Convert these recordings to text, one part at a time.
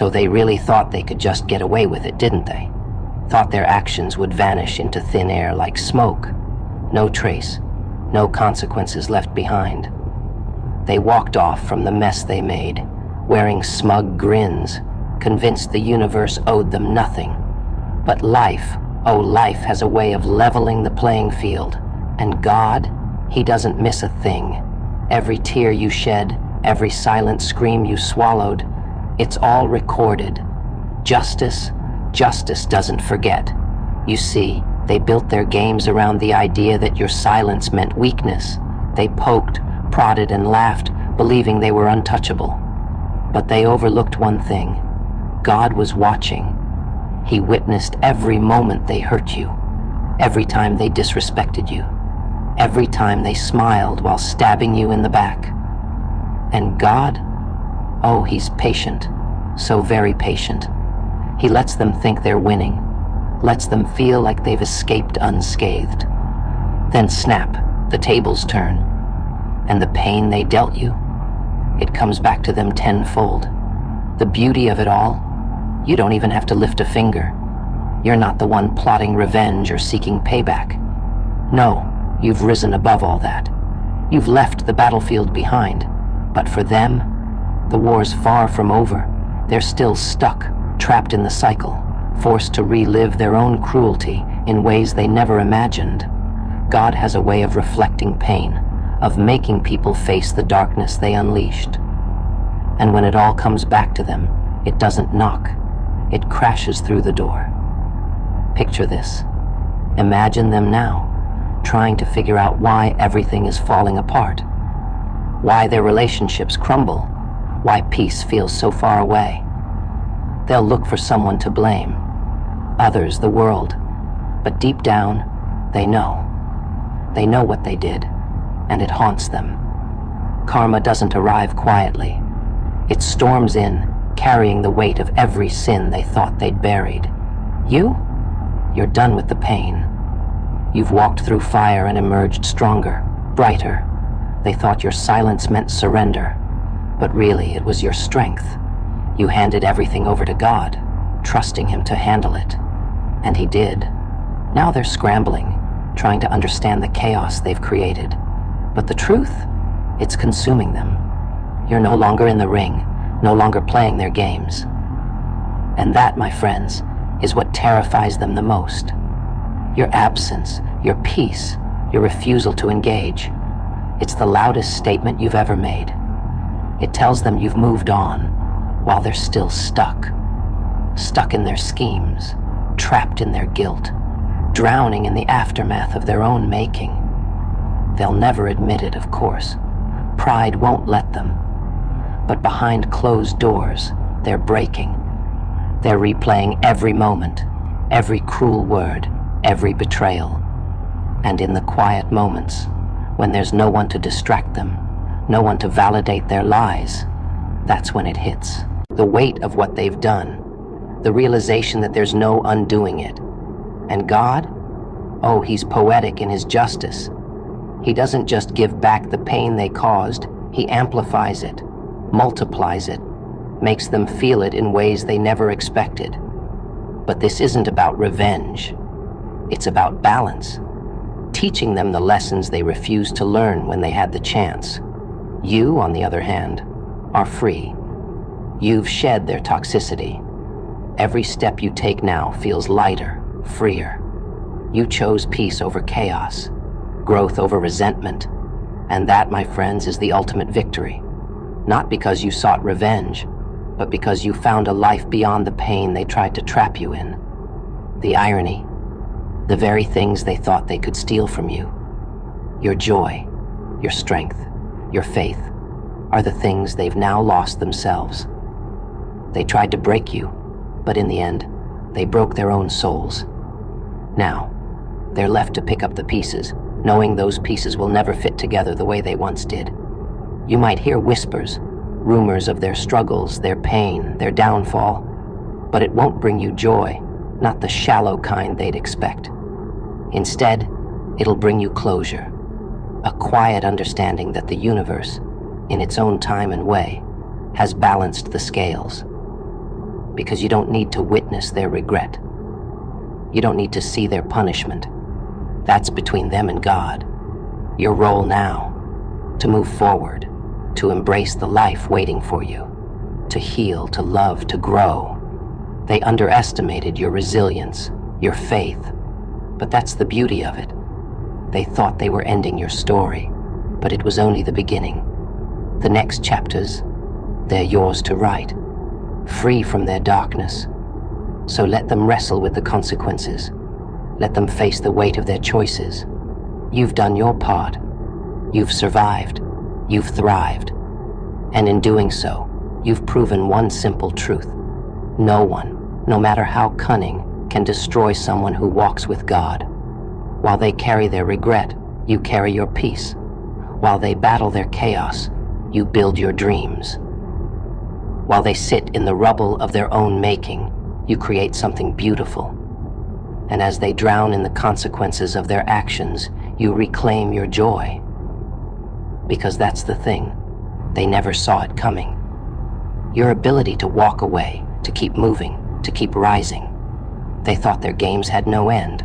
So they really thought they could just get away with it, didn't they? Thought their actions would vanish into thin air like smoke. No trace, no consequences left behind. They walked off from the mess they made, wearing smug grins, convinced the universe owed them nothing. But life, oh, life has a way of leveling the playing field. And God, He doesn't miss a thing. Every tear you shed, every silent scream you swallowed, it's all recorded. Justice doesn't forget. You see, they built their games around the idea that your silence meant weakness. They poked, prodded, and laughed, believing they were untouchable. But they overlooked one thing. God was watching. He witnessed every moment they hurt you, every time they disrespected you, every time they smiled while stabbing you in the back. And God? Oh, He's patient, so very patient. He lets them think they're winning, lets them feel like they've escaped unscathed. Then snap, the tables turn, and the pain they dealt you, it comes back to them tenfold. The beauty of it all, you don't even have to lift a finger. You're not the one plotting revenge or seeking payback. No, you've risen above all that. You've left the battlefield behind. But for them, the war's far from over. They're still stuck, trapped in the cycle, forced to relive their own cruelty in ways they never imagined. God has a way of reflecting pain, of making people face the darkness they unleashed. And when it all comes back to them, it doesn't knock. It crashes through the door. Picture this. Imagine them now, trying to figure out why everything is falling apart, why their relationships crumble, why peace feels so far away. They'll look for someone to blame, others, the world, but deep down, they know. They know what they did, and it haunts them. Karma doesn't arrive quietly. It storms in, carrying the weight of every sin they thought they'd buried. You're done with the pain. You've walked through fire and emerged stronger, brighter. They thought your silence meant surrender, but really it was your strength. You handed everything over to God, trusting Him to handle it. And He did. Now they're scrambling, trying to understand the chaos they've created. But the truth, it's consuming them. You're no longer in the ring, no longer playing their games. And that, my friends, is what terrifies them the most. Your absence, your peace, your refusal to engage. It's the loudest statement you've ever made. It tells them you've moved on, while they're still stuck. Stuck in their schemes, trapped in their guilt, drowning in the aftermath of their own making. They'll never admit it, of course. Pride won't let them. But behind closed doors, they're breaking. They're replaying every moment, every cruel word, every betrayal. And in the quiet moments, when there's no one to distract them, no one to validate their lies, that's when it hits. The weight of what they've done, the realization that there's no undoing it. And God? Oh, He's poetic in His justice. He doesn't just give back the pain they caused, He amplifies it, multiplies it, makes them feel it in ways they never expected. But this isn't about revenge. It's about balance, teaching them the lessons they refused to learn when they had the chance. You, on the other hand, are free. You've shed their toxicity. Every step you take now feels lighter, freer. You chose peace over chaos, growth over resentment, and that, my friends, is the ultimate victory. Not because you sought revenge, but because you found a life beyond the pain they tried to trap you in. The irony, the very things they thought they could steal from you. Your joy, your strength, your faith, are the things they've now lost themselves. They tried to break you, but in the end, they broke their own souls. Now, they're left to pick up the pieces, knowing those pieces will never fit together the way they once did. You might hear whispers, rumors of their struggles, their pain, their downfall, but it won't bring you joy, not the shallow kind they'd expect. Instead, it'll bring you closure, a quiet understanding that the universe, in its own time and way, has balanced the scales. because you don't need to witness their regret. You don't need to see their punishment. That's between them and God. Your role now, to move forward, to embrace the life waiting for you, to heal, to love, to grow. They underestimated your resilience, your faith, but that's the beauty of it. They thought they were ending your story, but it was only the beginning. The next chapters, they're yours to write, free from their darkness. So let them wrestle with the consequences. Let them face the weight of their choices. You've done your part. You've survived. You've thrived. And in doing so, you've proven one simple truth. No one, no matter how cunning, can destroy someone who walks with God. While they carry their regret, you carry your peace. While they battle their chaos, you build your dreams. While they sit in the rubble of their own making, you create something beautiful. And as they drown in the consequences of their actions, you reclaim your joy. Because that's the thing, they never saw it coming. Your ability to walk away, to keep moving, to keep rising. They thought their games had no end.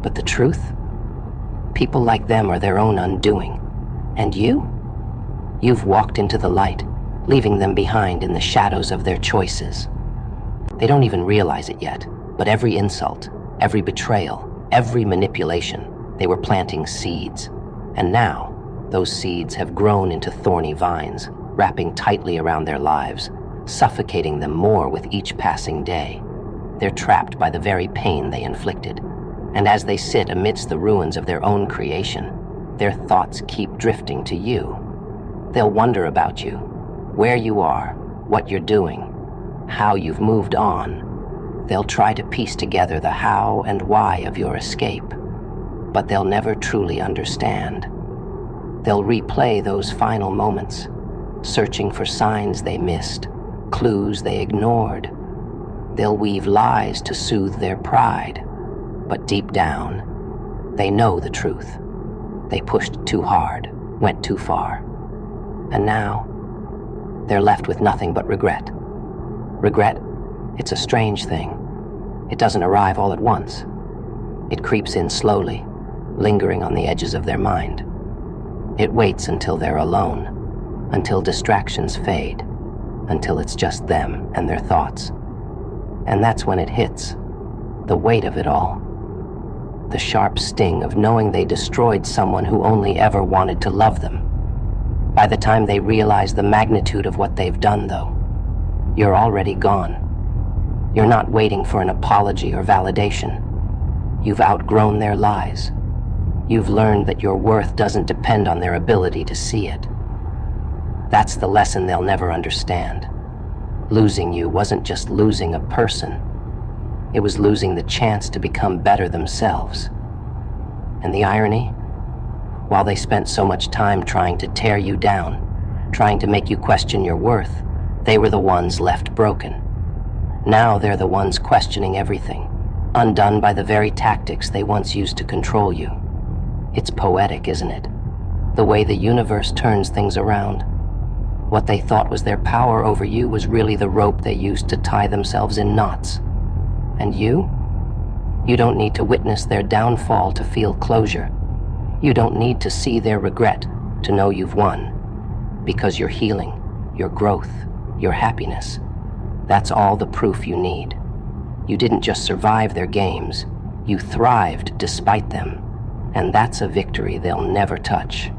But the truth? People like them are their own undoing. And you? You've walked into the light, leaving them behind in the shadows of their choices. They don't even realize it yet, but every insult, every betrayal, every manipulation, they were planting seeds. And now, those seeds have grown into thorny vines, wrapping tightly around their lives, suffocating them more with each passing day. They're trapped by the very pain they inflicted. And as they sit amidst the ruins of their own creation, their thoughts keep drifting to you. They'll wonder about you, where you are, what you're doing, how you've moved on. They'll try to piece together the how and why of your escape, but they'll never truly understand. They'll replay those final moments, searching for signs they missed, clues they ignored. They'll weave lies to soothe their pride, but deep down, they know the truth. They pushed too hard, went too far. And now, they're left with nothing but regret. Regret, it's a strange thing. It doesn't arrive all at once. It creeps in slowly, lingering on the edges of their mind. It waits until they're alone, until distractions fade, until it's just them and their thoughts. And that's when it hits, the weight of it all. The sharp sting of knowing they destroyed someone who only ever wanted to love them. By the time they realize the magnitude of what they've done, though, you're already gone. You're not waiting for an apology or validation. You've outgrown their lies. You've learned that your worth doesn't depend on their ability to see it. That's the lesson they'll never understand. Losing you wasn't just losing a person. It was losing the chance to become better themselves. And the irony? While they spent so much time trying to tear you down, trying to make you question your worth, they were the ones left broken. Now they're the ones questioning everything, undone by the very tactics they once used to control you. It's poetic, isn't it? The way the universe turns things around. What they thought was their power over you was really the rope they used to tie themselves in knots. And you? You don't need to witness their downfall to feel closure. You don't need to see their regret to know you've won. Because your healing, your growth, your happiness, that's all the proof you need. You didn't just survive their games, you thrived despite them. And that's a victory they'll never touch.